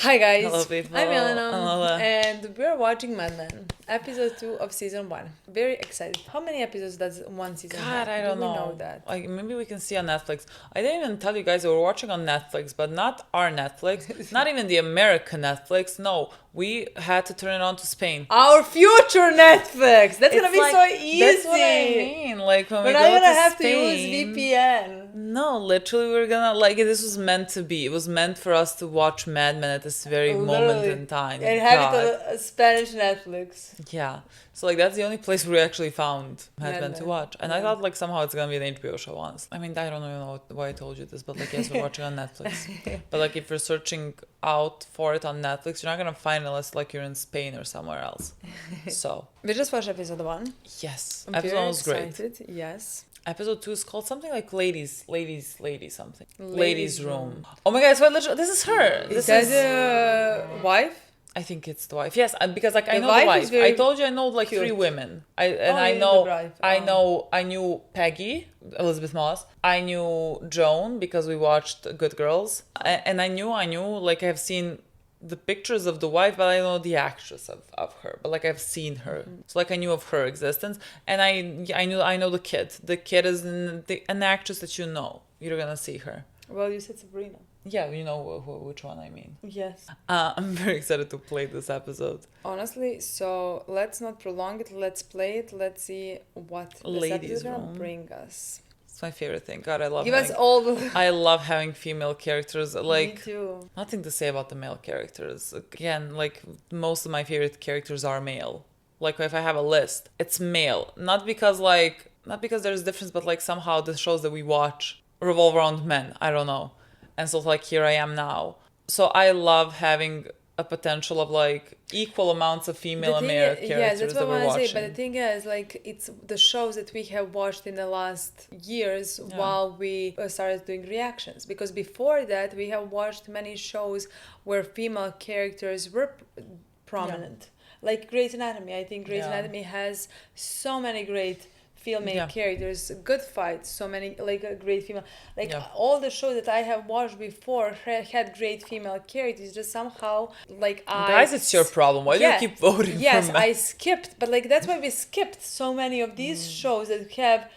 Hi guys, Hello people. I'm Milena, Lola. and we're watching Mad Men, episode 2 of season 1. Very excited. How many episodes does one season have? God, I don't Do we know. know that? Like maybe we can see on Netflix. I didn't even tell you guys that we're watching on Netflix, but not our Netflix, not even the American Netflix. No, we had to turn it on to Spain. Our future Netflix! That's gonna be like, so easy! That's what I mean. Like when We're we not go gonna to have Spain, to use VPN. No, literally, we're gonna like this was meant to be. It was meant for us to watch Mad Men at this very moment in time. And have God. it on a Spanish Netflix. Yeah. So like that's the only place we actually found Mad Men to Men. watch. And I thought like somehow it's gonna be an HBO show once. I mean I don't even know why I told you this, but like yes, we're watching on Netflix. But like if you're searching out for it on Netflix, you're not gonna find it unless like you're in Spain or somewhere else. So We just watched episode 1. yes. I'm Episode very 1 was great. excited. Yes. Episode 2 is called something like ladies something. Ladies' Ladies room. Oh my god, so literally, this is her. Is that the wife? I think it's the wife. Yes, because like I The know wife the is wife. very I told you I know like cute. 3 women. I you know the wife. I knew Peggy, Elizabeth Moss. I knew Joan because we watched Good Girls. And I knew like I've seen the pictures of the wife, but I don't know the actress of her. But like I've seen her, so like I knew of her existence, and I know the kid. The kid is an actress that you know. You're gonna see her. Well, you said Sabrina. Yeah, you know which one I mean. Yes. I'm very excited to play this episode. Honestly, so let's not prolong it. Let's play it. Let's see what this Ladies' episode is gonna room. bring us. It's my favorite thing. God, I love. Give us all the. I love having female characters. Me Like too. nothing to say about the male characters. Again, like most of my favorite characters are male. Like if I have a list, it's male. Not because there's difference, but like somehow the shows that we watch revolve around men. I don't know. And so like here I am now. So I love having a potential of like equal amounts of female and male characters yes, that's what that I we're want to watching. say. But the thing is, like, it's the shows that we have watched in the last years while we started doing reactions. Because before that, we have watched many shows where female characters were prominent. Like Grey's Anatomy. I think Grey's Anatomy has so many great female characters, good fights, so many like great female, like all the shows that I have watched before had great female characters. Just somehow, like Guys, it's your problem. Why do you keep voting Yes, for men? I skipped, but like that's why we skipped so many of these shows that have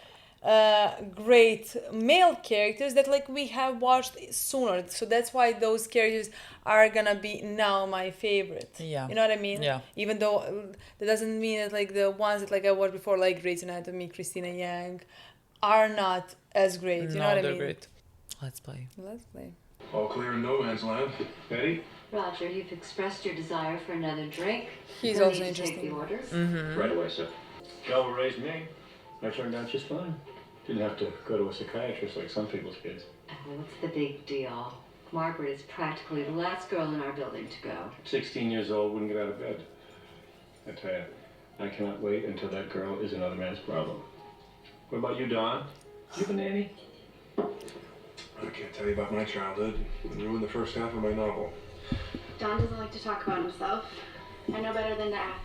great male characters that like we have watched sooner. So that's why those characters are gonna be now my favorite. Yeah. You know what I mean? Yeah. Even though that doesn't mean that like the ones that like I watched before, like Grey's Anatomy, Christina Yang, are not as great. You know what I they're mean? great. Let's play. Let's play. All clear in no man's land. Betty? Roger, you've expressed your desire for another drink. He's You'll also need to take interesting. the orders. Right away, sir. Joe raised me. I turned out just fine. Didn't have to go to a psychiatrist like some people's kids. What's the big deal? Margaret is practically the last girl in our building to go. 16 years old, wouldn't get out of bed. I tell you, I cannot wait until that girl is another man's problem. What about you, Don? You have a nanny? I can't tell you about my childhood. It ruined the first half of my novel. Don doesn't like to talk about himself. I know better than to ask.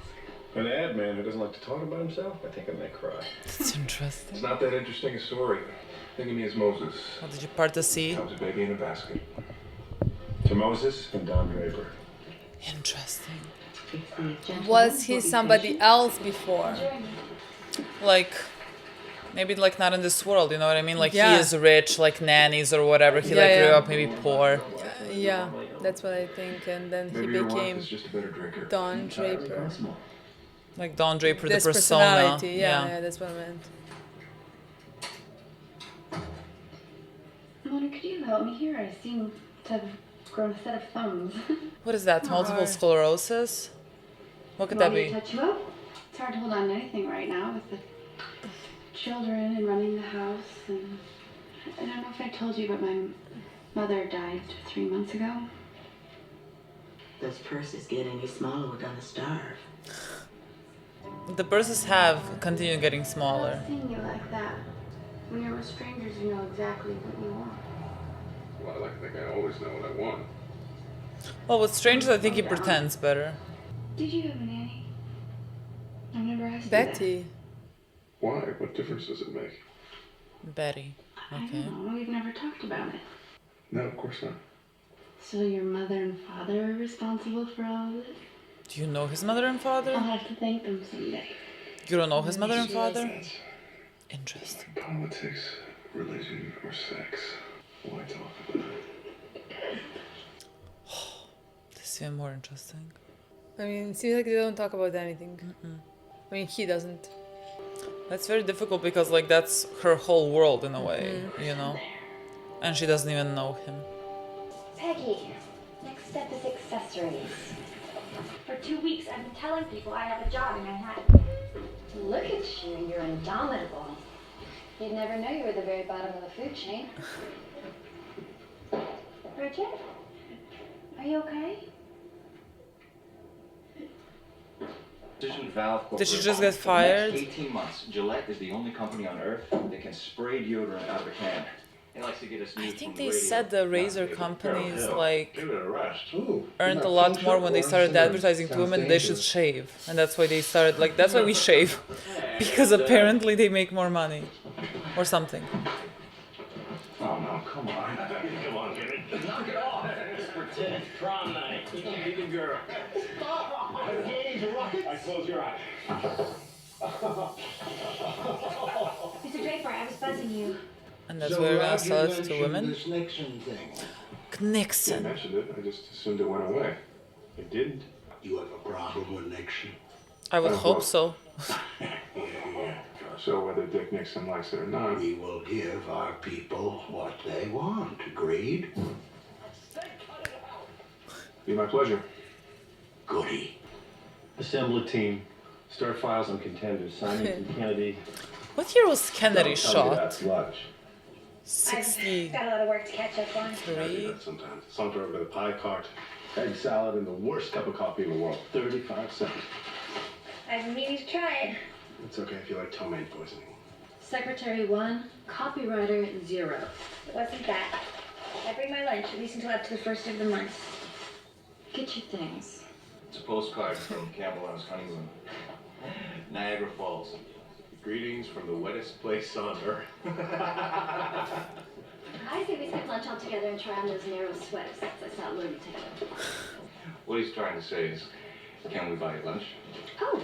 An ad man who doesn't like to talk about himself? I think I may cry. It's interesting. It's not that interesting a story. Think of me as Moses. What did you part to see? I was a baby in a basket. To Moses and Don Draper. Interesting. It's the gentleman Was he who'll be somebody patient. else before? Like maybe like not in this world, you know what I mean? Like he Yeah. is rich, like nannies or whatever. He Yeah, like grew yeah. up maybe poor. Yeah, that's what I think. And then Maybe he your wife became is just a better drinker. Don Draper. Like Don Draper, This the persona. personality, yeah, that's what I meant. Mona, could you help me here? I seem to have grown a set of thumbs. What is that? Multiple hard. sclerosis? What could Want that me to be? touch you up? It's hard to hold on to anything right now with the children and running the house. And I don't know if I told you, but my mother died 3 months ago. Those purses get any smaller, we're gonna starve. The purses have continued getting I smaller. love seeing you like that. When you're with strangers, you know exactly what you want. Well, I like to think I always know what I want. Well, with strangers, I think he pretends better. Did you have a nanny? I've never asked you Betty. Why? What difference does it make? Betty. that. I Okay. don't know. We've never talked about it. No, of course not. So your mother and father are responsible for all of it? Do you know his mother and father? I'll have to thank them someday. You don't know his mother and father? That's Interesting. politics, religion, or sex. Why talk about it? This is even more interesting. I mean, it seems like they don't talk about anything. I mean, he doesn't. That's very difficult because like that's her whole world in a way, you know? And she doesn't even know him. Peggy, next step is accessories. For 2 weeks, I've been telling people I have a job in Manhattan. Look at you, you're indomitable. You'd never know you were at the very bottom of the food chain. Bridget, are you okay? Did she just get fired? 18 months. Gillette is the only company on earth that can spray deodorant out of a can. It likes to get us I news think from they radio. said the razor companies like Give it a rest. earned a lot more when they started advertising to women they should shave, and that's why they started like that's why we shave, because apparently they make more money, or something. Oh no, come on. Come on, get it. Knock it off. It's pretend prom night. You can girl. Stop. I close your eyes. Mr. Draper, I was buzzing you. And that's why we're gonna sell it to women. This Nixon thing. You Nixon. mentioned it. I just assumed it went away. It didn't. You have a problem with Nixon? I would hope so. Yeah. So whether Dick Nixon likes it or not, We will give our people what they want. Agreed? be my pleasure. Goody. Assemble a team. Start files on contenders. Simons and Kennedy. What year was Kennedy Don't tell me shot? that's lunch. 63. I've got a lot of work to catch up on. I do that sometimes. Saunter over to the pie cart. Egg salad and the worst cup of coffee in the world. 35 cents. I've been meaning to try it. It's okay if you like ptomaine poisoning. Secretary 1, copywriter 0. It wasn't that. I bring my lunch at least until up to the first of the month. Get your things. It's a postcard from Campbell on his honeymoon. Niagara Falls. Greetings from the wettest place on earth. I say we skip lunch altogether and try on those narrow sweaters. That's not lunatic. What he's trying to say is, can we buy you lunch? Oh,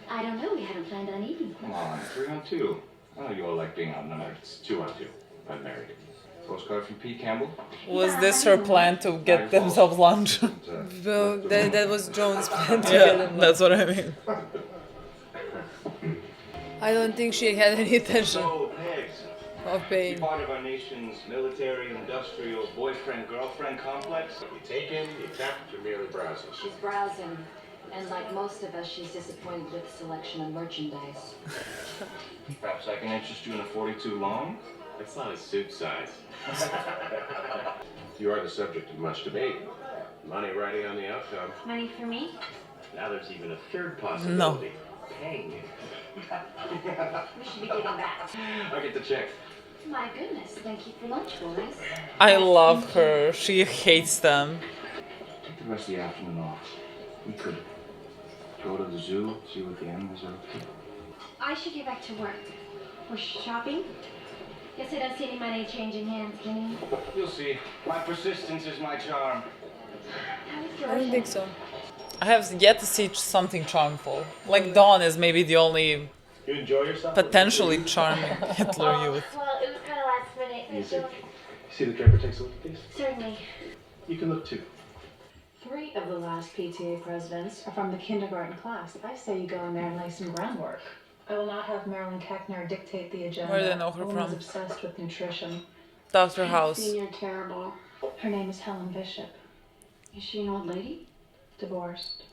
I don't know. We haven't planned on eating. Come on, 3 on 2. I know you all like being outnumbered. It's 2 on 2. I'm married. Postcard from Pete Campbell. Was this her plan to get themselves lunch? Well, that was Joan's plan to get Yeah, him. that's what I mean. I don't think she had any intention So, Pegs, of you're paying. part of our nation's military-industrial boyfriend-girlfriend complex. You take in, you tap, you're merely browsing. She's browsing, and like most of us, she's disappointed with the selection of merchandise. Perhaps I can interest you in a 42 long? It's not a suit size. You are the subject of much debate. Money riding on the outcome. Money for me? Now there's even a third possibility. Paying you. We should be giving back. I'll get the check. My goodness, thank you for lunch, boys. I love her. She hates them. Take the rest of the afternoon off. We could go to the zoo, see what the animals are up to. I should get back to work. We're shopping? Guess I don't see any money changing hands, can you? You'll see. My persistence is my charm. How is I don't Georgia? think so. I have yet to see something charmful. Like Dawn is maybe the only You enjoy yourself? potentially charming Hitler youth. Well, it was kind of last minute. Easy. See the Draper takes a look at these? Certainly. You can look too. 3 of the last PTA presidents are from the kindergarten class. I say you go in there and lay some groundwork. I will not have Marilyn Keckner dictate the agenda. Where do they know her A woman from? is obsessed with nutrition. Dr. House. Senior terrible. Her name is Helen Bishop. Is she an old lady? Divorced.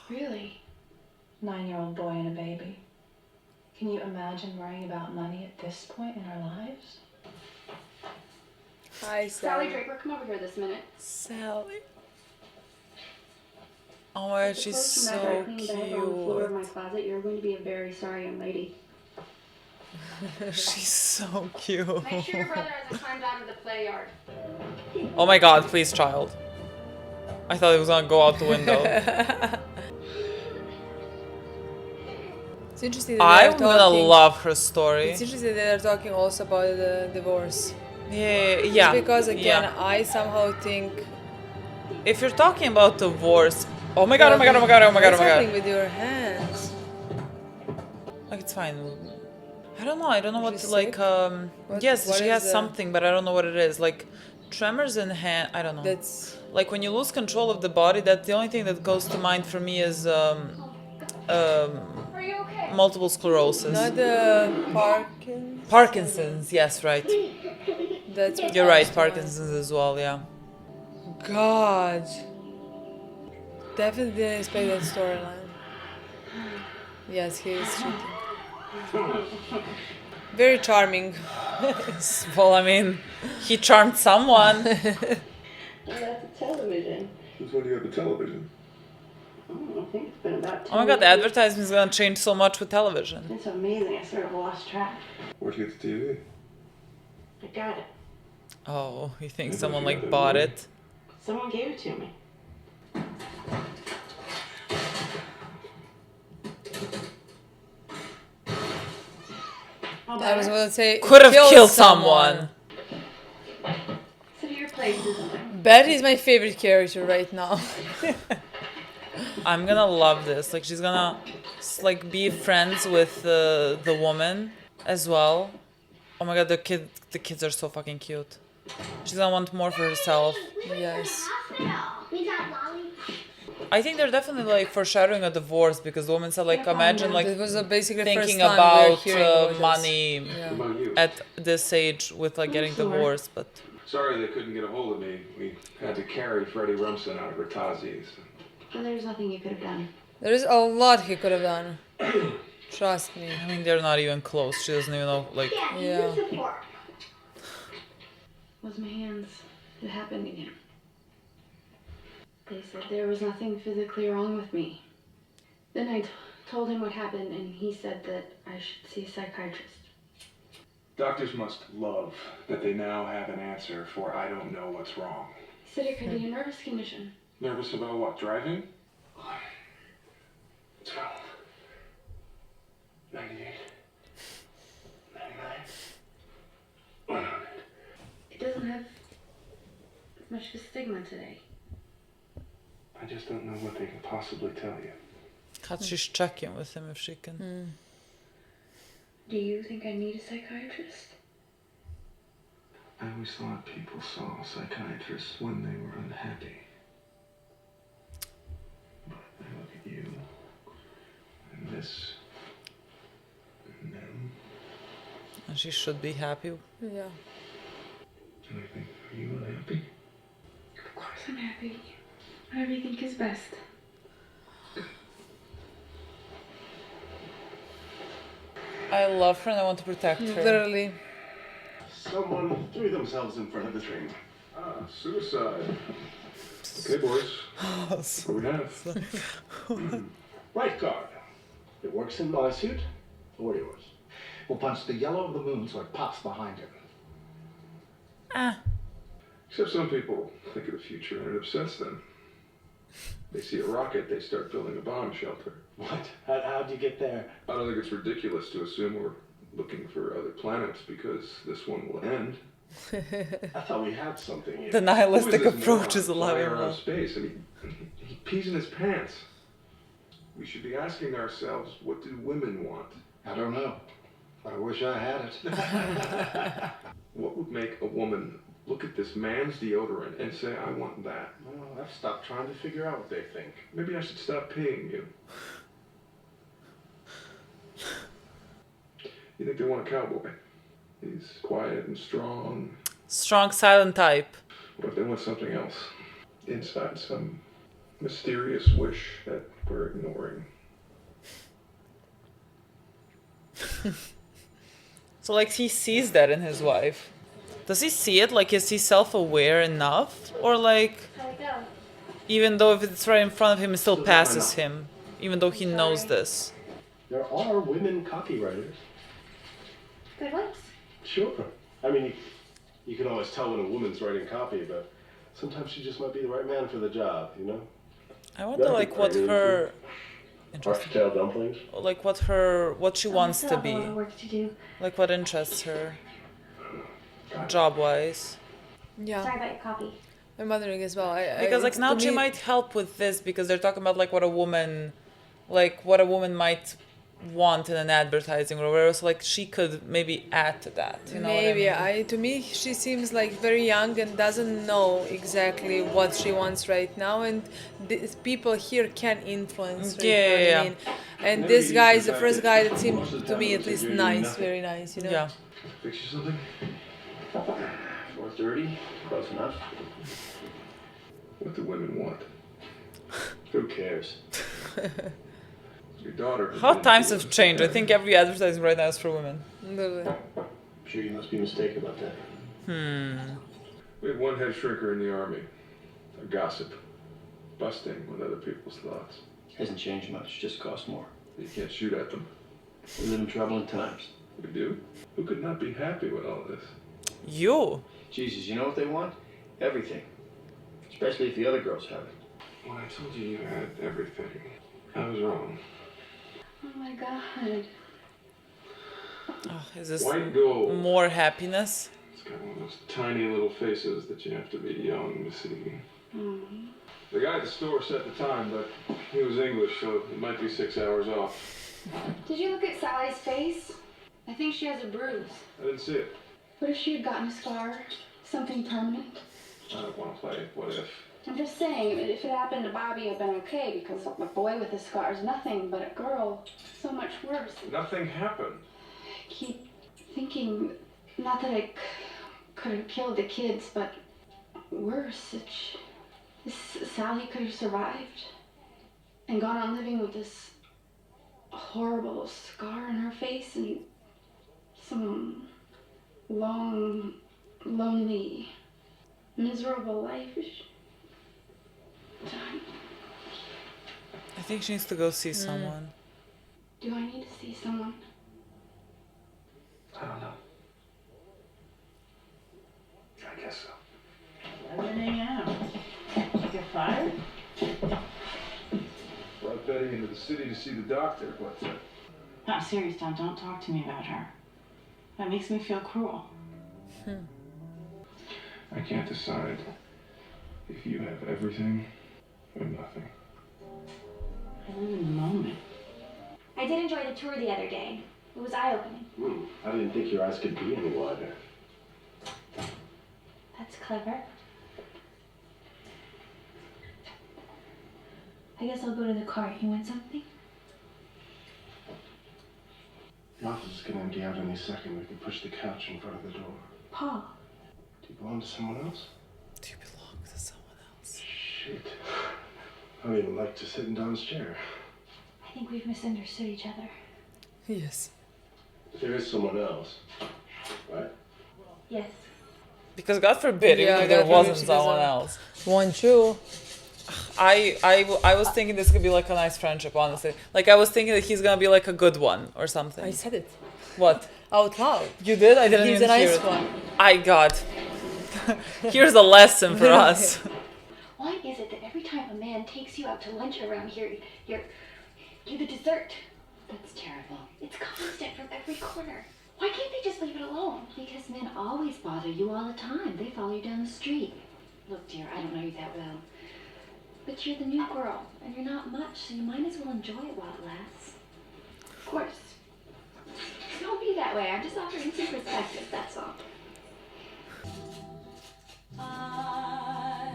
Really? 9-year-old boy and a baby. Can you imagine worrying about money at this point in our lives? Hi, Sally Sally. Draper, come over here this minute. Sally. Oh my god, she's Clothes from that so dry clean bag on the floor of my cute. closet. You're going to be a very sorry young lady. She's so cute. Make sure your brother hasn't climbed out of the play yard. Oh my god, please, child. I thought it was gonna go out the window. It's interesting that I'm gonna love her story. It's interesting that they're talking also about the divorce. Yeah. Because again, yeah. I somehow think. If you're talking about divorce, oh my god, oh my god, oh my god, oh my god, oh What's my happening god. with your hands? Like it's fine. I don't know what She's like sick? yes, What she is has the- something, but I don't know what it is. Like tremors in hand, I don't know. That's Like when you lose control of the body, that's the only thing that goes to mind for me is multiple sclerosis. not the Parkinson's. Parkinson's, yes, right. That's what You're right, comes to mind. Parkinson's as well, yeah. God. Definitely didn't expect that storyline. Yes, he is cheating. Very charming. Well, I mean, he charmed someone. That's a television. Since when do you have a television? I think it's been about 10 Oh my god, the years. advertisement is gonna change so much with television. It's amazing. I sort of lost track. Where'd you get the TV? I got it. Oh, you think I thought someone you like got that bought movie. it? Someone gave it to me. I was going to say. Could have killed someone. So your place, isn't it? Betty is my favorite character right now. I'm gonna love this. Like she's gonna like be friends with the woman as well. Oh my god, the kids are so fucking cute. She's gonna want more for herself. Yes. I think they're definitely like foreshadowing a divorce because the woman said like imagine like It was basically the thinking first time we were about hearing about this. money What about you? at this age with like getting divorced, but Sorry they couldn't get a hold of me. We had to carry Freddie Rumson out of Hierarchies. And there's nothing you could have done. There is a lot he could have done. Trust me. I mean they're not even close. She doesn't even know like Yeah. Was my hands. It happened again. They said there was nothing physically wrong with me. Then I told him what happened, and he said that I should see a psychiatrist. Doctors must love that they now have an answer for I don't know what's wrong. He said it could be a nervous condition. Nervous about what, driving? 12, 98, 99, 100. It doesn't have as much of a stigma today. I just don't know what they can possibly tell you. can't she check in with him if she can? Do you think I need a psychiatrist? I always thought people saw psychiatrists when they were unhappy. But I look at you, and this, and them, And she should be happy. Yeah. and I think, are you unhappy? Of course I'm happy. Whatever you think is best. I love her and I want to protect her. Literally. Someone threw themselves in front of the train. Ah, suicide. Okay, boys. What do we have? Right guard. It works in my suit or yours. We'll punch the yellow of the moon so it pops behind him. Except some people think of the future and it upsets them. They see a rocket, they start building a bomb shelter. What? How'd you get there? I don't think it's ridiculous to assume we're looking for other planets because this one will end. I thought we had something here. The nihilistic Who is this approach moron is flying alive. around space. I mean, he pees in his pants. We should be asking ourselves, what do women want? I don't know. I wish I had it. What would make a woman look at this man's deodorant and say, I want that? Well, I've stopped trying to figure out what they think. Maybe I should stop paying you. You think they want a cowboy? He's quiet and strong. Strong silent type. What if they want something else? Inside, some mysterious wish that we're ignoring. So like he sees that in his wife. Does he see it? Like is he self-aware enough? Or like How'd it go? even though if it's right in front of him it still passes him? Even though he knows this. There are women copywriters. Good ones. Sure. I mean, you can always tell when a woman's writing copy, but sometimes she just might be the right man for the job, you know? I wonder like what her Oxtail dumplings. like what she wants to I still have be. a lot of work to do. Like what interests her. God, job-wise. Yeah. Sorry about your coffee. I'm wondering as well. Because like it's now to she me- might help with this because they're talking about like what a woman might want in an advertising or whatever. So like she could maybe add to that. You know Maybe what I mean? to me she seems like very young and doesn't know exactly what she wants right now, and people here can influence her. Yeah, You know what yeah, I mean? And Maybe this guy is it's the the fact first that guy that most seemed of the to time me it at looks like least you're doing nice, nothing. very nice. You know. Yeah. Fix you something? 4:30, close enough. What do women want? Who cares? Your daughter. How times have changed. I think every advertising right now is for women. Literally. I'm sure you must be mistaken about that. We had one head shrinker in the army. A gossip. Busting with other people's thoughts. Hasn't changed much, just cost more. You can't shoot at them. We live in troubling times. We do? Who could not be happy with all this? You. Jesus, you know what they want? Everything. Especially if the other girls have it. When I told you you had everything, I was wrong. Oh my god. Oh, is this White gold. more happiness? It's got one of those tiny little faces that you have to be young to see. Mm. The guy at the store set the time, but he was English, so it might be 6 hours off. Did you look at Sally's face? I think she has a bruise. I didn't see it. What if she had gotten a scar? Something permanent? I don't want to play what if. I'm just saying, if it happened to Bobby, I'd been okay, because a boy with a scar is nothing, but a girl, so much worse. Nothing happened. I keep thinking, not that I could have killed the kids, but worse, Sally could have survived and gone on living with this horrible scar on her face and some long, lonely, miserable life. I think she needs to go see someone. Do I need to see someone? I don't know. I guess so. 11 a.m. You get fired? Brought Betty into the city to see the doctor, but No, serious, Don. Don't talk to me about her. That makes me feel cruel. I can't decide if you have everything or nothing. I live in the moment. I did enjoy the tour the other day. It was eye-opening. I didn't think your eyes could be any wider. That's clever. I guess I'll go to the car. You want something? The office is gonna empty out any second. We can push the couch in front of the door. Paul. Do you belong to someone else? Do you belong to someone else? Shit. I don't even like to sit in Don's chair. I think we've misunderstood each other. Yes. There is someone else, right? Yes. Because God forbid, Yeah, even if there God forbid wasn't she someone doesn't. else. Want you? I was thinking this could be like a nice friendship, honestly. Like I was thinking that he's gonna be like a good one or something. I said it What? out loud. You did? I didn't He's even a hear nice it. one. I got. Here's a lesson for us. Why is it that every time a man takes you out to lunch around here, you're the dessert? That's terrible. It's constant from every corner. Why can't they just leave it alone? Because men always bother you all the time. They follow you down the street. Look, dear, I don't know you that well. But you're the new girl, and you're not much, so you might as well enjoy it while it lasts. Of course. Don't be that way. I'm just offering some perspective, that's all. I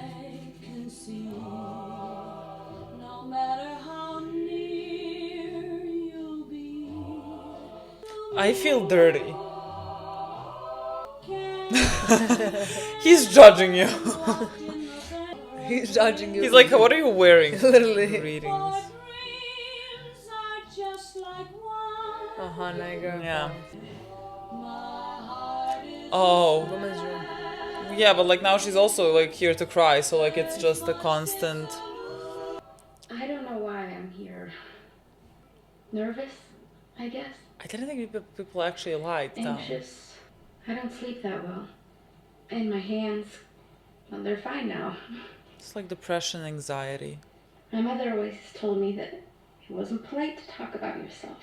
can see no matter how near you'll be. I feel dirty. He's judging you. He's judging you. He's like, what are you wearing? Literally. Readings. Nigga. Yeah. Oh. Woman's room. Yeah, but like now she's also like here to cry, so like it's just a constant. I don't know why I'm here. Nervous, I guess. I didn't think people actually lied down. Anxious. I don't sleep that well. And my hands, well, they're fine now. It's like depression, anxiety. My mother always told me that it wasn't polite to talk about yourself.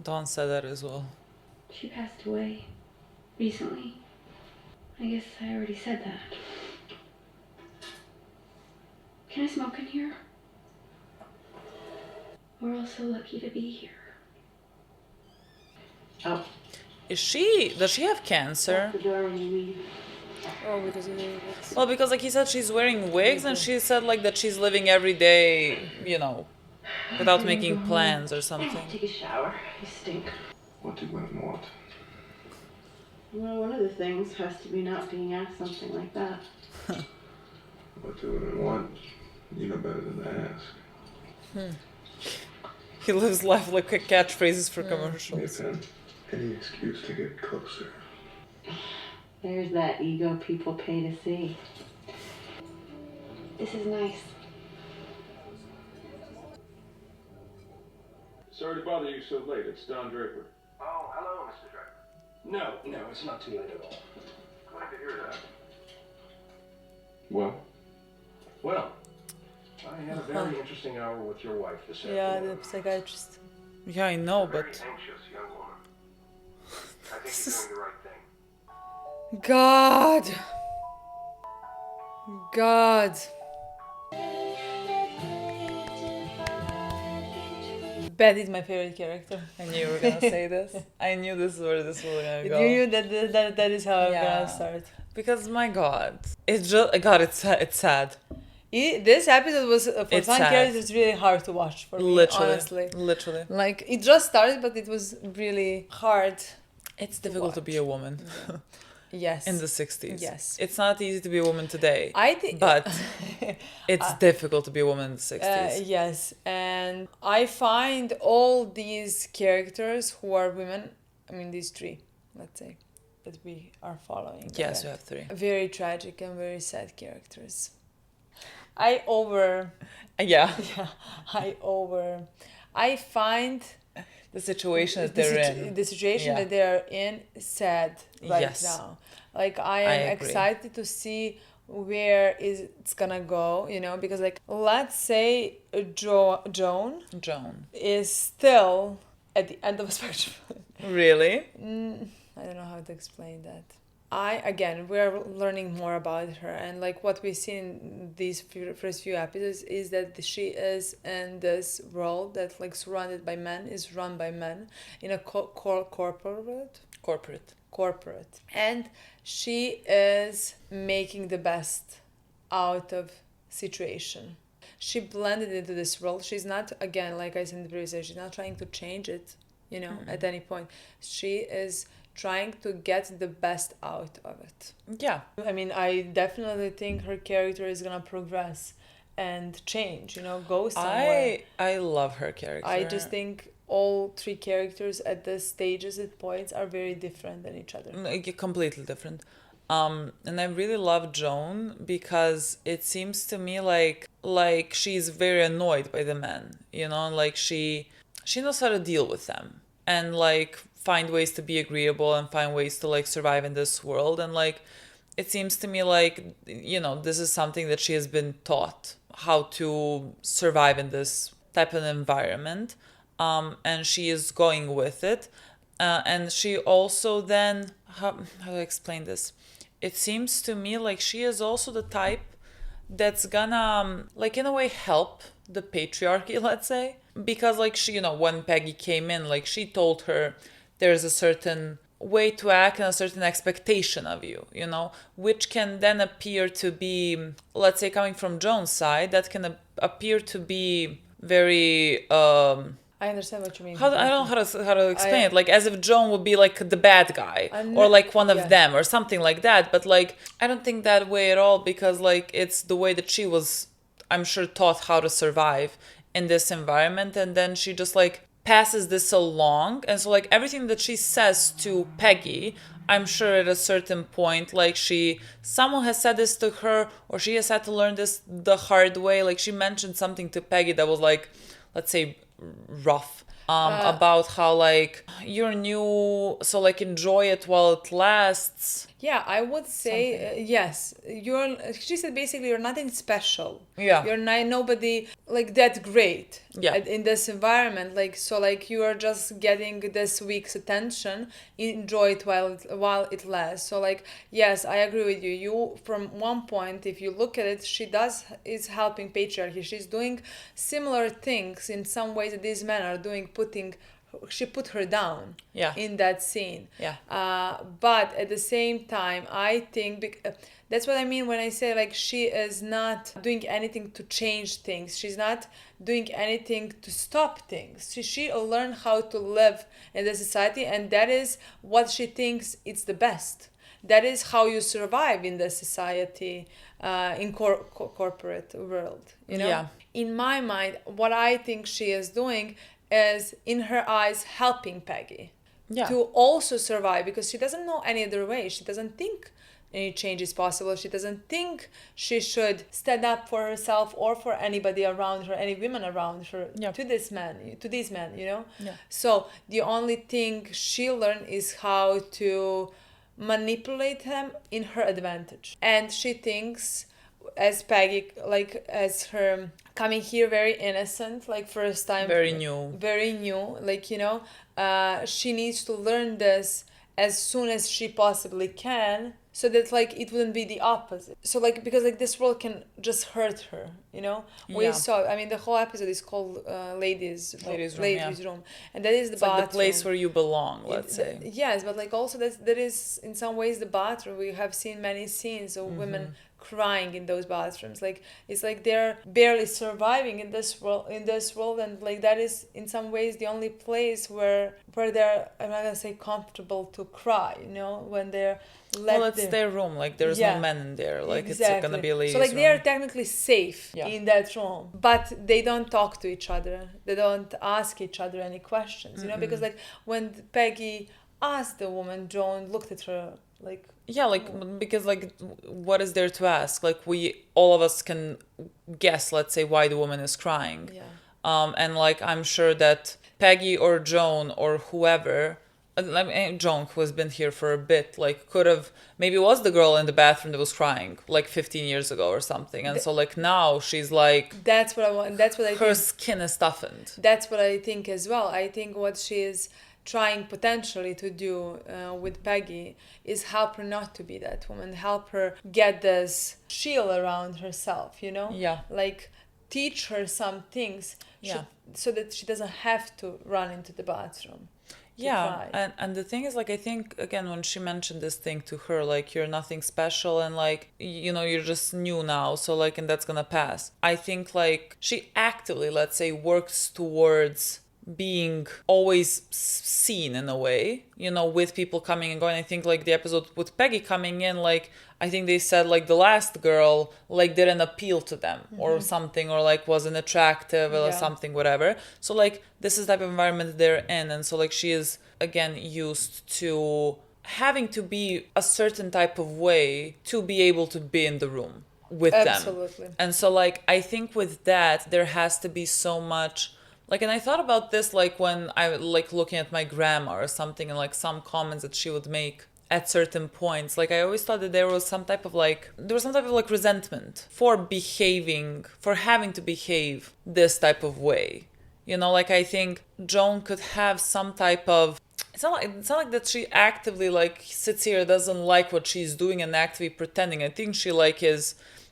Dawn said that as well. She passed away recently. I guess I already said that. Can I smoke in here? We're all so lucky to be here. Oh, Does she have cancer? The door when you leave. Oh, because it's... Well, because like he said, she's wearing wigs, and she said like that she's living every day, you know, without making plans or something. Take a shower. You stink. What do women want? Well, one of the things has to be not being asked something like that. What do women want? You know better than to ask. He lives life like catchphrases for Give me a commercials. pen. Any excuse to get closer. There's that ego people pay to see. This is nice. Sorry to bother you so late. It's Don Draper. Oh, hello, Mr. Draper. No, it's not too late at all. Glad to hear that. Well, Well, I had a very interesting hour with your wife this Yeah, afternoon. the psychiatrist. Yeah, I know, Very but anxious young woman. I think you're doing the right thing. God. God. Beth is my favorite character. I knew you were gonna say this. I knew this is where this was gonna go. You knew that is how I'm Yeah. gonna start. Because my God, it's just God. It's sad. This episode was for It's some sad. characters it's really hard to watch for me, Literally, honestly. literally. Like it just started, but it was really hard. It's difficult to be a woman Yes. in the 60s. Yes. It's not easy to be a woman today. I think, But it's difficult to be a woman in the 60s. yes, and I find all these characters who are women. I mean, these three, let's say, that we are following. Yes, you have three. Very tragic and very sad characters. Yeah. I find The situation that the they're situ- in. the situation Yeah. that they are in sad right Yes. now. Like I I am agree. excited to see where is it's gonna go, you know, because like let's say Joan Joan. is still at the end of a spectrum. Really? I don't know how to explain that. We're learning more about her, and like what we see in these first few episodes is that she is in this world that like surrounded by men, is run by men in a corporate, and she is making the best out of situation. She blended into this world. She's not, again, like I said in the previous episode, she's not trying to change it, you know, at any point. She is trying to get the best out of it. Yeah. I mean, I definitely think her character is gonna progress and change, you know, go somewhere. I love her character. I just think all three characters at the stages at points are very different than each other. Like, completely different. And I really love Joan because it seems to me like she's very annoyed by the men, you know, like she knows how to deal with them and like find ways to be agreeable and find ways to like survive in this world. And like it seems to me like, you know, this is something that she has been taught how to survive in this type of environment, and she is going with it. And she also then, how do I explain this? It seems to me like she is also the type that's gonna, like, in a way help the patriarchy, let's say. Because, like, she, you know, when Peggy came in, like, she told her there's a certain way to act and a certain expectation of you, you know, which can then appear to be, let's say, coming from Joan's side, that can appear to be very... I understand what you mean. I don't know how to explain it. Like, as if Joan would be like the bad guy or like one of them or something like that. But like, I don't think that way at all, because like it's the way that she was, I'm sure, taught how to survive in this environment, and then she just like passes this along. And so like everything that she says to Peggy, I'm sure at a certain point, like someone has said this to her, or she has had to learn this the hard way. Like she mentioned something to Peggy that was like, let's say, rough, about how like you're new, so like enjoy it while it lasts. Yeah, I would say yes. She said basically you're nothing special. Yeah. You're not nobody like that great. Yeah. In this environment, like you are just getting this week's attention. Enjoy it while it lasts. So like yes, I agree with you. You from one point, if you look at it, she is helping patriarchy. She's doing similar things in some ways that these men are doing, she put her down in that scene. Yeah. But at the same time, I think that's what I mean when I say like she is not doing anything to change things. She's not doing anything to stop things. She learned how to live in the society, and that is what she thinks it's the best. That is how you survive in the society, in corporate world. You know. Yeah. In my mind, what I think she is doing is in her eyes helping Peggy to also survive, because she doesn't know any other way. She doesn't think any change is possible. She doesn't think she should stand up for herself or for anybody around her, any women around her, to these men, you know? Yeah. So the only thing she learned is how to manipulate him in her advantage. And she thinks, as Peggy, like as her coming here very innocent, like first time, very new, like, you know, she needs to learn this as soon as she possibly can, so that like it wouldn't be the opposite. So like, because like this world can just hurt her, you know. We saw, I mean, the whole episode is called ladies room, and that is the bathroom, like the place where you belong, let's say. Yes, but like also that is in some ways the bathroom. We have seen many scenes of women crying in those bathrooms. Like it's like they're barely surviving in this world, and like that is in some ways the only place where they're, I'm not gonna say comfortable to cry, you know, when they're it's their room, like there's no men in there, like it's gonna be a ladies' so like room. they are technically safe in that room, but they don't talk to each other, they don't ask each other any questions, you know, because like when Peggy asked the woman, Joan looked at her like, because like what is there to ask? Like all of us can guess, let's say, why the woman is crying. And like I'm sure that Peggy or Joan or whoever, Joan, who has been here for a bit, like could have, maybe was the girl in the bathroom that was crying like 15 years ago or something, and so like now she's like, that's what I want, that's what I her think. Skin is toughened. That's what I think as well. I think what she is trying potentially to do with Peggy is help her not to be that woman, help her get this shield around herself, you know, like teach her some things, so that she doesn't have to run into the bathroom. And the thing is, like, I think again when she mentioned this thing to her, like, you're nothing special, and like, you know, you're just new now, so like, and that's gonna pass. I think like she actively, let's say, works towards being always seen in a way, you know, with people coming and going. I think like the episode with Peggy coming in, like I think they said like the last girl like didn't appeal to them or something, or like wasn't attractive or something, whatever. So like this is the type of environment they're in, and so like she is again used to having to be a certain type of way to be able to be in the room with them. And so like I think with that there has to be so much. Like, and I thought about this, like, when I, like, looking at my grandma or something, and, like, some comments that she would make at certain points. Like, I always thought that there was some type of, like, resentment for having to behave this type of way. You know, like, I think Joan could have some type of, it's not like that she actively, like, sits here, doesn't like what she's doing and actively pretending. I think she, like,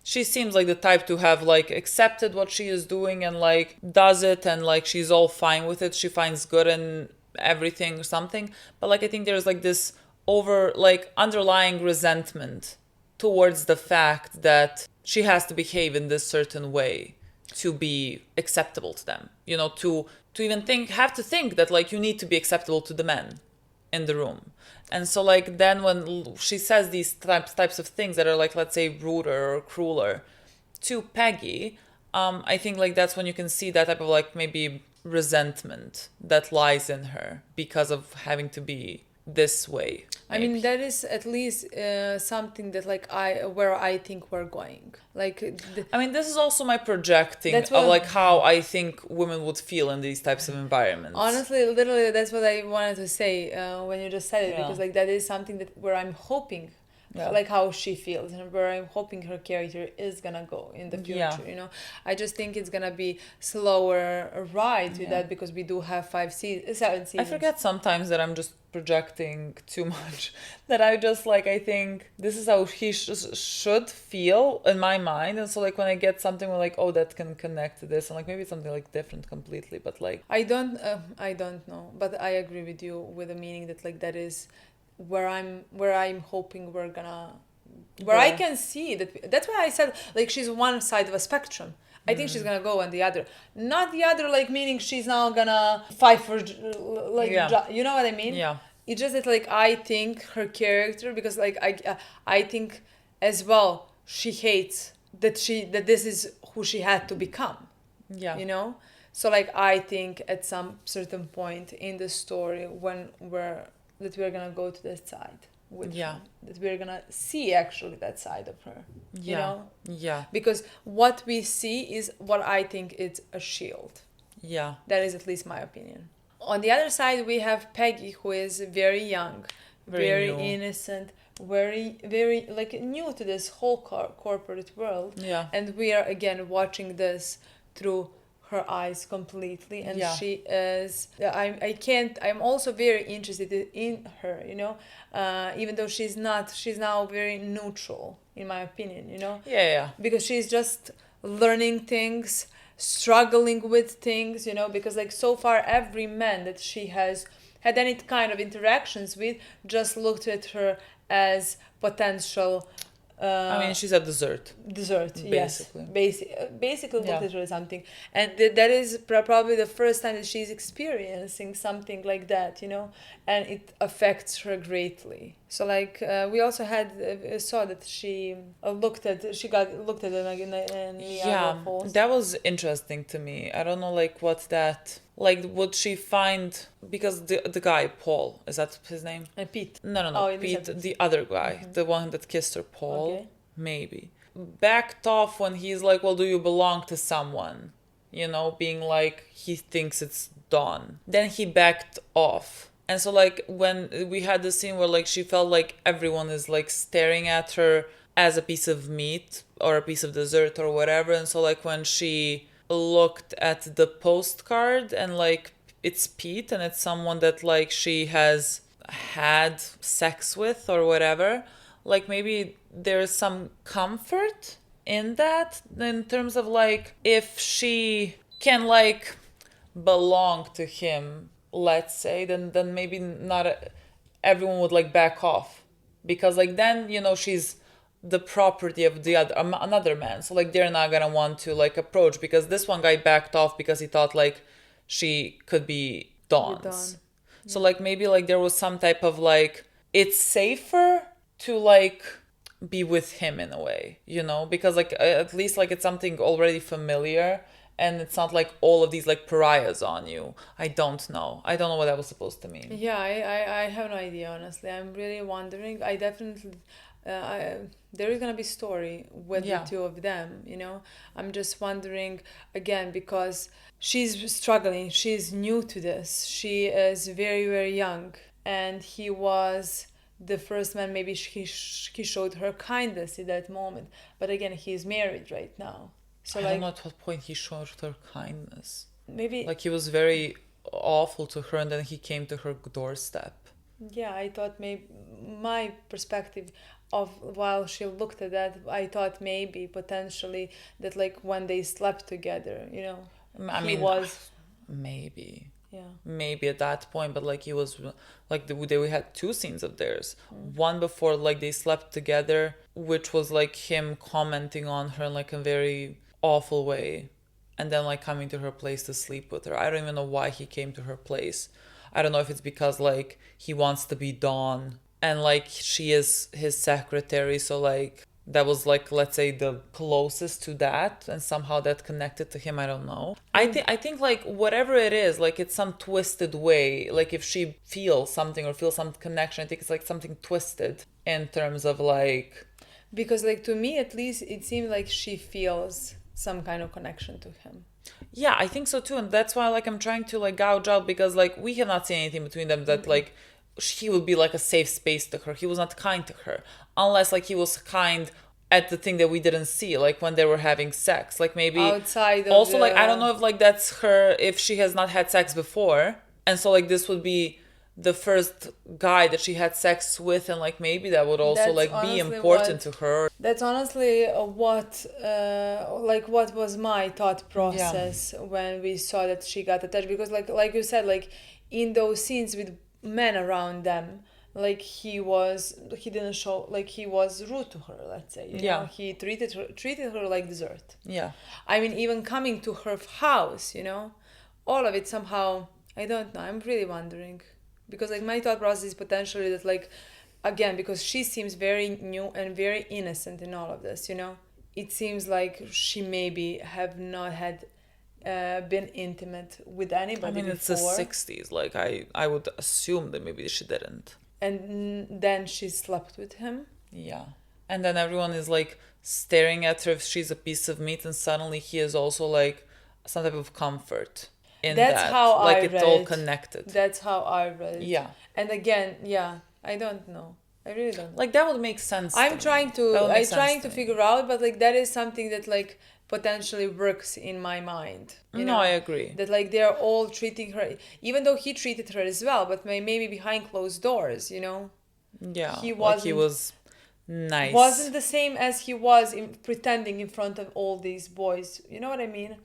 she seems like the type to have like accepted what she is doing and like does it, and like she's all fine with it. She finds good in everything or something. But like I think there's like this underlying resentment towards the fact that she has to behave in this certain way to be acceptable to them. You know, to even have to think that like you need to be acceptable to the men in the room. And so like then when she says these types of things that are like, let's say, ruder or crueler to Peggy, I think like that's when you can see that type of like maybe resentment that lies in her because of having to be this way. I mean, that is at least something that like where I think we're going. Like, I mean, this is also my projecting of like how I think women would feel in these types of environments. Honestly, literally, that's what I wanted to say when you just said it, because like that is something that where I'm hoping like how she feels and where I'm hoping her character is gonna go in the future. You know, I just think it's gonna be slower ride to that because we do have 7 seasons. I forget sometimes that I'm just projecting too much, that I just like, I think this is how he should feel in my mind, and so like when I get something where like, oh, that can connect to this, and like maybe it's something like different completely, but like I don't know, but I agree with you with the meaning that like that is where I'm hoping we're gonna, where I can see that. That's why I said like she's one side of a spectrum. I think she's gonna go on the other, not the other, like meaning she's now gonna fight for like you know what I mean? Yeah. It's just that like I think her character, because like I think as well she hates that this is who she had to become. Yeah. You know, so like I think at some certain point in the story when we're gonna go to that side. That we're gonna see actually that side of her. You know? Yeah. Because what we see is what I think is a shield. Yeah. That is at least my opinion. On the other side, we have Peggy, who is very young, very innocent, very like new to this whole corporate world. Yeah. And we are again watching this through her eyes completely, and she is I'm also very interested in her, you know, even though she's now very neutral in my opinion, you know, because she's just learning things, struggling with things, you know, because like so far every man that she has had any kind of interactions with just looked at her as potential I mean, she's a dessert, basically. Yes. Basically looked at her as something, and that is probably the first time that she's experiencing something like that, you know, and it affects her greatly. So like we also saw that she got looked at in Niagara Falls. That was interesting to me. I don't know, like what that. Like, would she find, because the guy, Paul, is that his name? Pete. No, Pete, the other guy, the one that kissed her, Paul, maybe, backed off when he's like, well, do you belong to someone? You know, being like, he thinks it's Dawn. Then he backed off. And so, like, when we had the scene where, like, she felt like everyone is, like, staring at her as a piece of meat or a piece of dessert or whatever. And so, like, when she looked at the postcard and like it's Pete and it's someone that like she has had sex with or whatever, like maybe there's some comfort in that, in terms of like if she can like belong to him, let's say, then maybe not everyone would like back off, because like then, you know, she's the property of the another man, so like they're not gonna want to like approach, because this one guy backed off because he thought like she could be Dawn's. So like maybe like there was some type of like it's safer to like be with him in a way, you know, because like at least like it's something already familiar and it's not like all of these like pariahs on you. I don't know what that was supposed to mean. I have no idea, honestly. I'm really wondering. I definitely there is gonna be story with the two of them, you know. I'm just wondering again, because she's struggling, she's new to this, she is very, very young, and he was the first man. Maybe he showed her kindness in that moment, but again, he's married right now, so I don't know at what point he showed her kindness. Maybe like he was very awful to her and then he came to her doorstep. I thought maybe my perspective of while she looked at that, I thought maybe potentially that like when they slept together, you know, maybe at that point, but like he was like we had two scenes of theirs. One before like they slept together, which was like him commenting on her in like a very awful way, and then like coming to her place to sleep with her. I don't even know why he came to her place. I don't know if it's because like he wants to be Dawn and like she is his secretary, so like that was like, let's say, the closest to that, and somehow that connected to him. I don't know. I think like whatever it is, like it's some twisted way. Like if she feels something or feels some connection, I think it's like something twisted in terms of like, because like to me at least it seemed like she feels some kind of connection to him. Yeah, I think so too, and that's why like I'm trying to like gouge out, because like we have not seen anything between them that like he would be like a safe space to her. He was not kind to her, unless like he was kind at the thing that we didn't see, like when they were having sex, like maybe outside of also like I don't know if like that's her, if she has not had sex before, and so like this would be the first guy that she had sex with, and like maybe that would also That's like be important to her. That's honestly what was my thought process when we saw that she got attached, because like you said, like in those scenes with men around them, like he didn't show, like he was rude to her, let's say, you know? He treated her like dessert. I mean, even coming to her house, you know, all of it somehow, I don't know, I'm really wondering. Because like my thought process is potentially that, like, again, because she seems very new and very innocent in all of this, you know, it seems like she maybe have not had been intimate with anybody before. It's the 60s, like I would assume that maybe she didn't. And then she slept with him. And then everyone is like staring at her if she's a piece of meat, and suddenly he is also like some type of comfort. That's how like I it's read all it. connected. That's how I read it. And again, I don't know. I really don't know. Like that would make sense. I'm trying to figure out, but like that is something that like potentially works in my mind. You know? I agree. That like they're all treating her, even though he treated her as well, but maybe behind closed doors, you know. He was nice. Wasn't the same as he was pretending in front of all these boys. You know what I mean?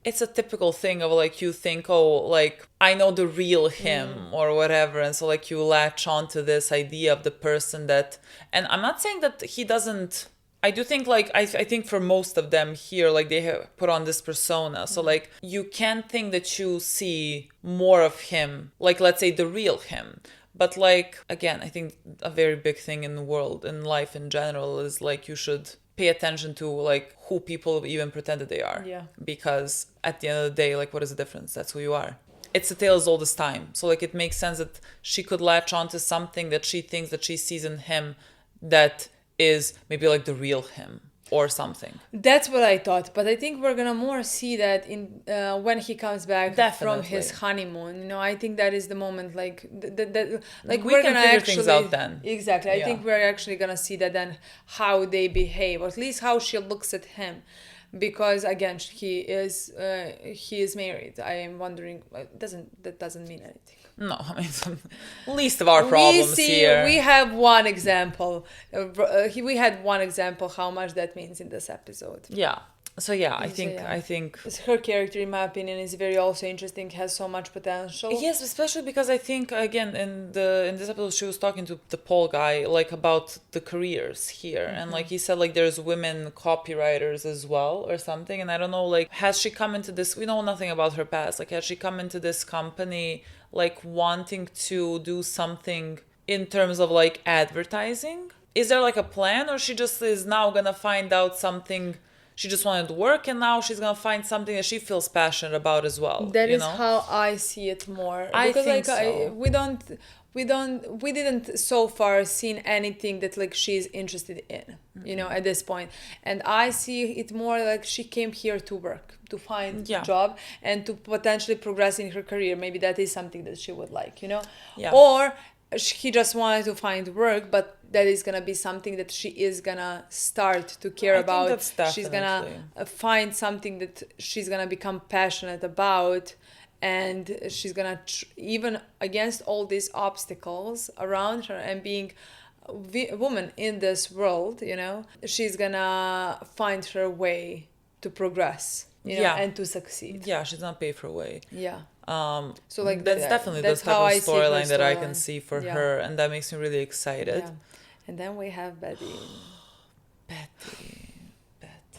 It's a typical thing of like you think, oh, like I know the real him or whatever, and so like you latch on to this idea of the person that, and I'm not saying that he doesn't. I do think like I think for most of them here, like they have put on this persona, so like you can think that you see more of him, like let's say the real him. But like again, I think a very big thing in the world, in life in general, is like you should pay attention to like who people even pretend that they are. Because at the end of the day, like what is the difference? That's who you are. It's a tale as old as time. So like it makes sense that she could latch on to something that she thinks that she sees in him that is maybe like the real him or something. That's what I thought, but I think we're gonna more see that in when he comes back from his honeymoon. You know, I think that is the moment, like like we we're can gonna figure actually things out then. Exactly. I think we're actually gonna see that then, how they behave, or at least how she looks at him, because again he is married. I am wondering. That doesn't mean anything. No, I mean, least of our problems here. We have one example. We had one example how much that means in this episode. So I think her character, in my opinion, is very also interesting. Has so much potential. Yes, especially because I think again in this episode she was talking to the Paul guy like about the careers here, and like he said like there's women copywriters as well or something, and I don't know, like has she come into this? We know nothing about her past. Like has she come into this company like wanting to do something in terms of like advertising? Is there like a plan, or she just is now gonna find out something? She just wanted to work, and now she's gonna find something that she feels passionate about as well. That is how I see it more. I think so. We didn't so far seen anything that like she's interested in, you know, at this point. And I see it more like she came here to work, to find a job, and to potentially progress in her career. Maybe that is something that she would like, you know, or he just wanted to find work, but that is gonna be something that she is gonna start to care about. She's gonna find something that she's gonna become passionate about, and she's gonna even against all these obstacles around her and being a woman in this world, you know, she's gonna find her way to progress, you know, and to succeed. She's gonna pave her way. So like that's definitely the type of storyline that I can see for her, and that makes me really excited. And then we have Betty. Betty.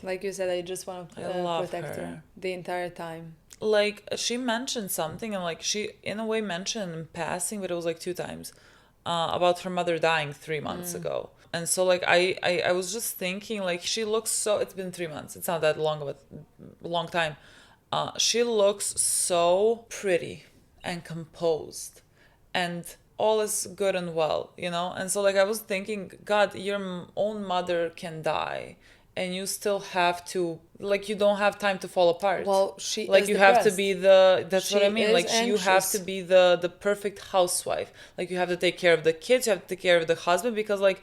Like you said, I just want to protect her the entire time. Like she mentioned something, and like she in a way mentioned in passing, but it was like 2 times about her mother dying 3 months ago. And so like I was just thinking, like she looks so, it's been 3 months, it's not that long of a long time. She looks so pretty and composed, and all is good and well, you know. And so like I was thinking, God, your own mother can die, and you still have to, like, you don't have time to fall apart. Well, she like is you have to depressed. be the, that's what I She mean, is like you have to anxious. be the perfect housewife. Like you have to take care of the kids, you have to take care of the husband, because like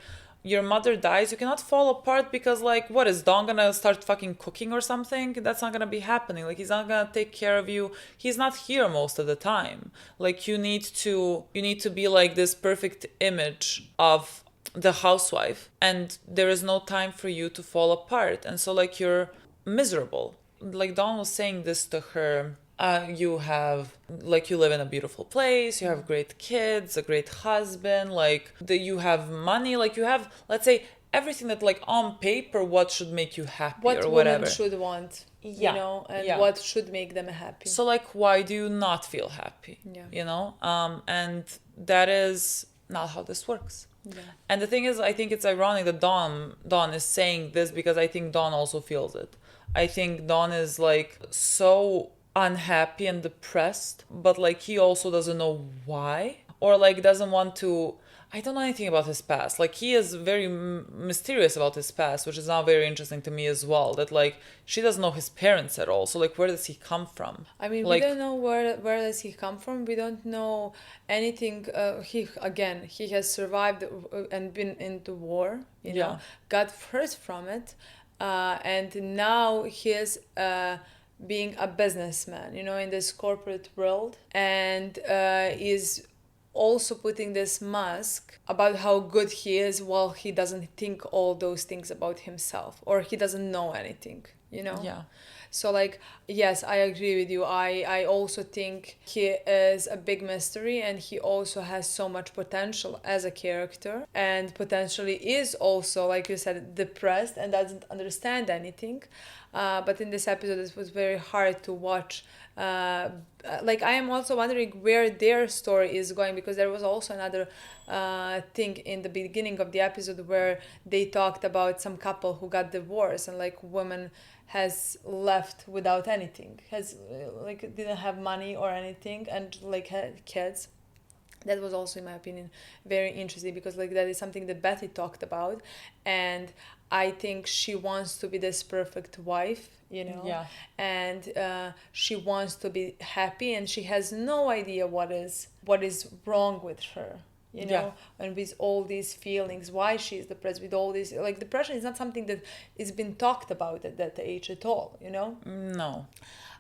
your mother dies, you cannot fall apart because like, what, is Don gonna start fucking cooking or something? That's not gonna be happening. Like he's not gonna take care of you. He's not here most of the time. Like you need to be like this perfect image of the housewife, and there is no time for you to fall apart, and so like you're miserable. Like Dawn was saying this to her, you have, like, you live in a beautiful place, you have great kids, a great husband, like you have money, like you have, let's say, everything that like on paper what should make you happy, What or women whatever should want, Yeah, you know, and yeah. what should make them happy. So like, why do you not feel happy? Yeah. You know, and that is not how this works. Yeah. And the thing is, I think it's ironic that Dawn is saying this, because I think Dawn also feels it. I think Dawn is like so unhappy and depressed, but like he also doesn't know why, or like doesn't want to. I don't know anything about his past. Like he is very mysterious about his past, which is now very interesting to me as well. That like she doesn't know his parents at all. So like, where does he come from? I mean, like, we don't know where does he come from. We don't know anything. He has survived and been into war. You know, Yeah. got hurt from it, and now he's being a businessman. You know, in this corporate world, and is also putting this mask about how good he is, while he doesn't think all those things about himself, or he doesn't know anything, you know. Yeah. So like, yes, I agree with you. I also think he is a big mystery, and he also has so much potential as a character, and potentially is also, like you said, depressed and doesn't understand anything. But in this episode, it was very hard to watch. Like, I am also wondering where their story is going, because there was also another thing in the beginning of the episode where they talked about some couple who got divorced, and like woman has left without anything, has like didn't have money or anything, and like had kids. That was also, in my opinion, very interesting, because like that is something that Betty talked about, and I think she wants to be this perfect wife, you know. Yeah. And she wants to be happy, and she has no idea what is wrong with her, you know. Yeah. And with all these feelings, why she's depressed, with all these, like, depression is not something that is been talked about at that age at all, you know. No.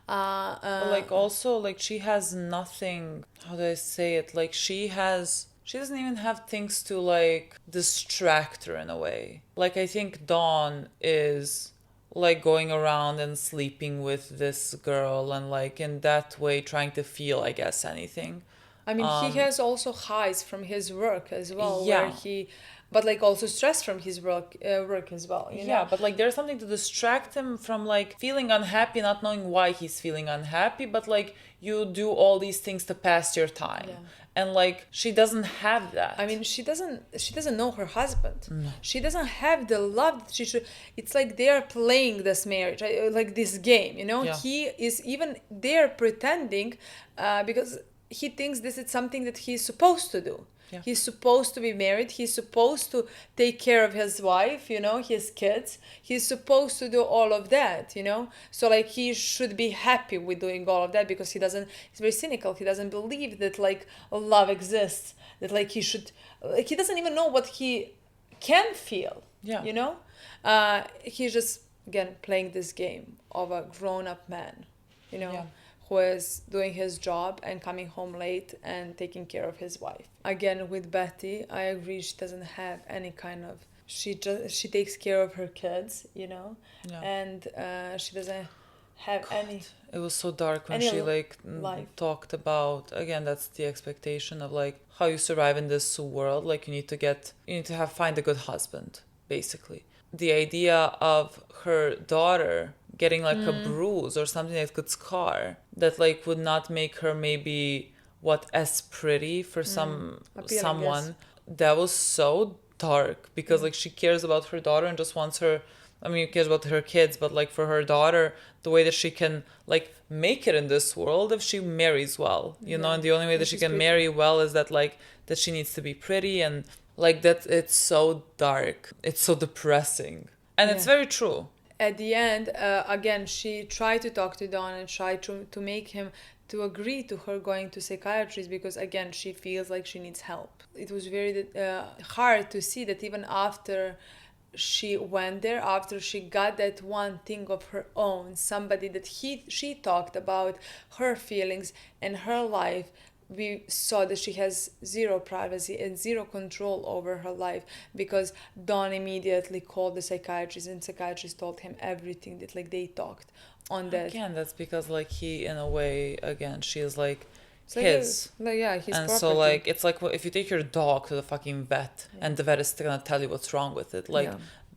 But like also, like, she has nothing, how do I say it, like she doesn't even have things to like distract her in a way. Like I think Dawn is like going around and sleeping with this girl, and like in that way trying to feel, I guess, anything. I mean, he has also highs from his work as well, Yeah. where he, but like also stress from his work as well, you know? Yeah, but like there's something to distract him from like feeling unhappy, not knowing why he's feeling unhappy, but like you do all these things to pass your time. Yeah. And like she doesn't have that. I mean, she doesn't know her husband. No. She doesn't have the love that she should. It's like they are playing this marriage, like this game, you know? Yeah. He is even there pretending because he thinks this is something that he's supposed to do. Yeah. He's supposed to be married. He's supposed to take care of his wife, you know, his kids. He's supposed to do all of that, you know. So like he should be happy with doing all of that, because he's very cynical. He doesn't believe that like love exists. That like he doesn't even know what he can feel. Yeah. You know, he's just again playing this game of a grown-up man, you know. Yeah. Who is doing his job and coming home late and taking care of his wife. Again, with Betty, I agree, she doesn't have any kind of... She takes care of her kids, you know? Yeah. And she doesn't have any... It was so dark when any she like life. talked about, again, that's the expectation of like how you survive in this world. Like you need to find a good husband, basically. The idea of her daughter getting like a bruise or something that could scar, that like would not make her maybe as pretty for someone, yes. that was so dark, because like she cares about her daughter and just wants her, I mean, cares about her kids, but like for her daughter, the way that she can like make it in this world if she marries well, you know, and the only way that she can marry well is that like that she needs to be pretty, and like that it's so dark, it's so depressing. And it's very true. At the end, again, she tried to talk to Don and tried to make him to agree to her going to psychiatrist because, again, she feels like she needs help. It was very hard to see that even after she went there, after she got that one thing of her own, somebody that she talked about her feelings and her life, we saw that she has zero privacy and zero control over her life because Don immediately called the psychiatrist and psychiatrist told him everything that like they talked on that. Again, that's because like he, in a way, again, she is like so his. His and property. So like it's like if you take your dog to the fucking vet and the vet is gonna tell you what's wrong with it, like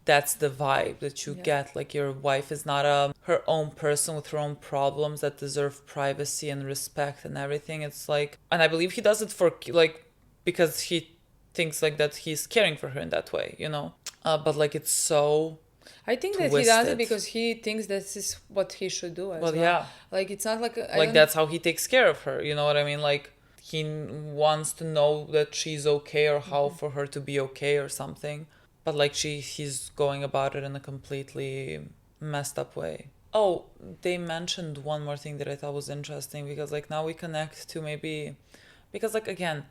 that's the vibe that you get. Like your wife is not her own person with her own problems that deserve privacy and respect and everything. It's like, and I believe he does it for like because he thinks like that he's caring for her in that way, you know. But like it's so. I think that he does it because he thinks this is what he should do as well. Yeah. Like it's not like that's how he takes care of her. You know what I mean? Like he wants to know that she's okay or how for her to be okay or something. But like he's going about it in a completely messed up way. Oh, they mentioned one more thing that I thought was interesting because like now we connect to maybe because like again,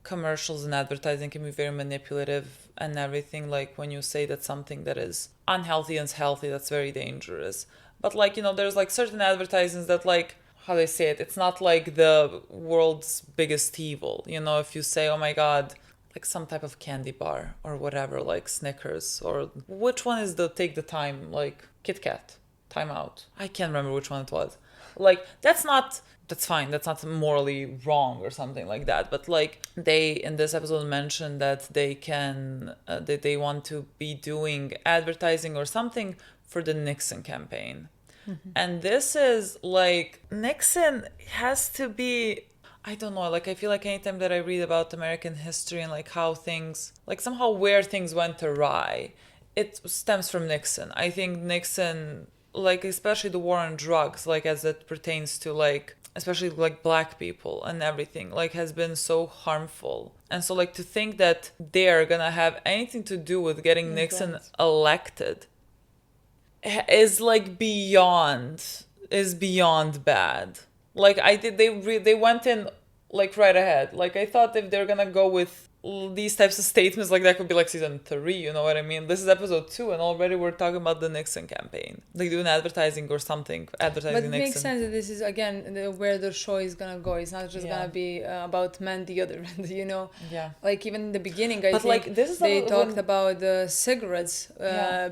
commercials and advertising can be very manipulative and everything. Like when you say that something that is unhealthy and healthy, that's very dangerous. But like, you know, there's like certain advertisements that like, how they say it, it's not like the world's biggest evil. You know, if you say, oh my God, like some type of candy bar or whatever, like Snickers or which one is the take the time, like Kit Kat, Time Out. I can't remember which one it was. Like that's fine. That's not morally wrong or something like that. But like they in this episode mentioned that they can that they want to be doing advertising or something for the Nixon campaign. Mm-hmm. And this is like Nixon has to be, I don't know, like I feel like anytime that I read about American history and like how things, like somehow where things went awry, it stems from Nixon. I think Nixon, like especially the war on drugs, like as it pertains to like especially like black people and everything, like has been so harmful. And so like to think that they're gonna have anything to do with getting Nixon elected is like beyond bad. Like they went in like right ahead. Like I thought if they're gonna go with these types of statements, like that could be like season 3, you know what I mean? This is episode 2 and already we're talking about the Nixon campaign, like doing advertising or something, advertising Nixon. But it makes sense that this is again where the show is gonna go. It's not just gonna be about man deodorant, you know. Like even in the beginning, I think they talked about the cigarettes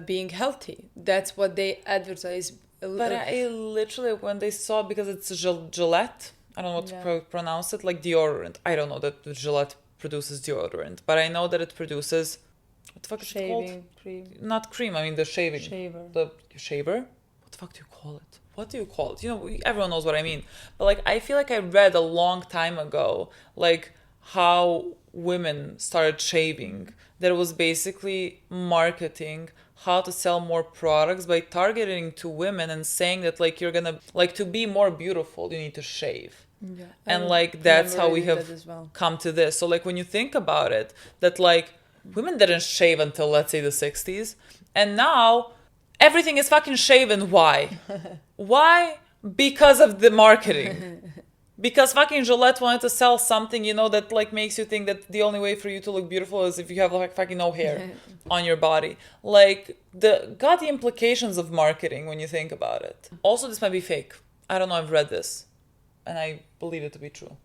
being healthy. That's what they advertise. But I literally, when they saw, because it's Gillette, I don't know what to pronounce it, like deodorant. I don't know that Gillette produces deodorant, but I know that it produces, what the fuck is it called? Cream. Not cream, I mean the shaving. Shaver. The shaver? What the fuck do you call it? What do you call it? You know, everyone knows what I mean. But like, I feel like I read a long time ago, like how women started shaving. That was basically marketing how to sell more products by targeting to women and saying that like you're gonna, like to be more beautiful, you need to shave. Yeah, and like that's how we have come to this. So like when you think about it, that like women didn't shave until let's say the 60s, and now everything is fucking shaven. Why? Why? Because of the marketing. Because fucking Gillette wanted to sell something, you know, that like makes you think that the only way for you to look beautiful is if you have like fucking no hair on your body. Like the implications of marketing when you think about it. Also, this might be fake. I don't know. I've read this, and I believe it to be true.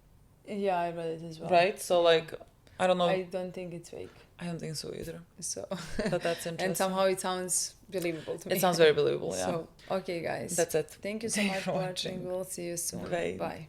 Yeah, I read it as well. Right? So like, I don't know. I don't think it's fake. I don't think so either. So, but that's interesting. And somehow it sounds believable to me. It sounds very believable. Yeah. So, okay, guys. That's it. Thank you so much for watching. We'll see you soon. Bye. Bye.